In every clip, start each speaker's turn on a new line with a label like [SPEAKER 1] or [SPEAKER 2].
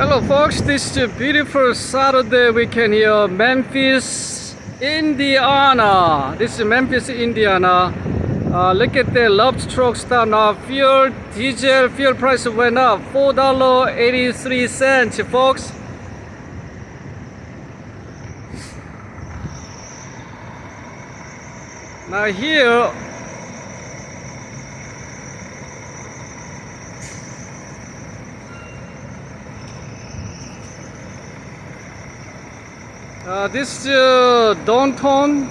[SPEAKER 1] Hello folks, this is a beautiful Saturday weekend here, Memphis, Indiana. This is Memphis, Indiana. Look at the love truck stop now. Diesel fuel price went up $4.83, folks. Now here, this downtown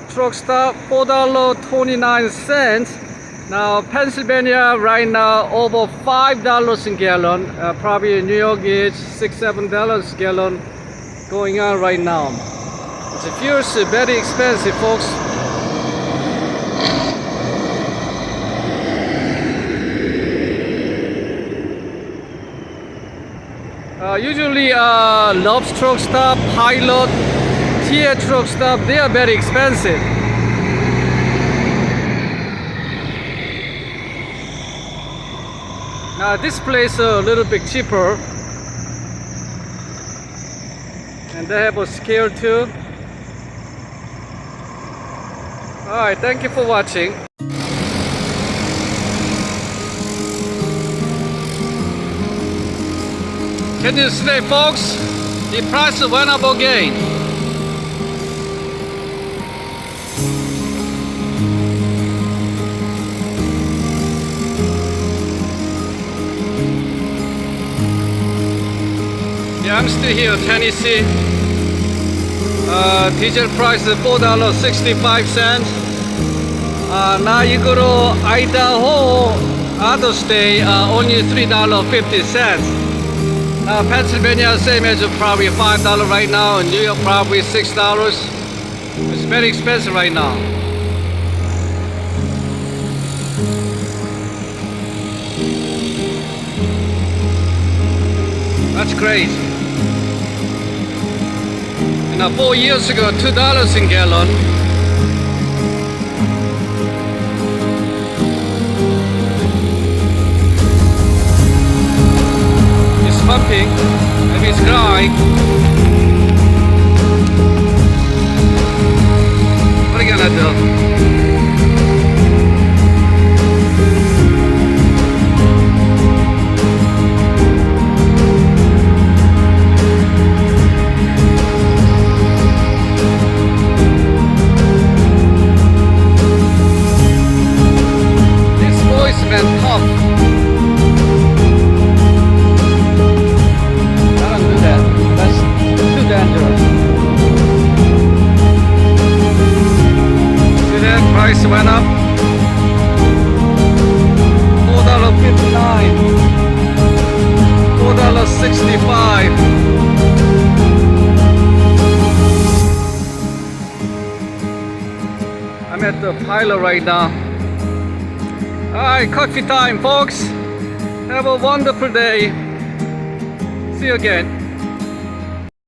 [SPEAKER 1] truck stop, $4.29. Now Pennsylvania right now over $5 a gallon. Probably in New York it's $6-7 a gallon going on right now. The fuel is very expensive, folks. Usually Love's truck stop, Pilot, Tia truck stop, they are very expensive. Now this place is a little bit cheaper, and they have a scale too. Alright, thank you for watching. Can you see, folks? The price went up again. Yeah, I'm still here, Tennessee. Diesel price is $4.65. Now you go to Idaho, other state, only $3.50. Pennsylvania, same as probably $5 right now. In New York, probably $6. It's very expensive right now. That's crazy. You know, 4 years ago, $2 a gallon. Pumping, maybe it's crying. What are you gonna do? This voice man tough. See that price went up $4.59, $4.65. I'm at the Pilot right now. Alright, coffee time, folks. Have a wonderful day. See you again.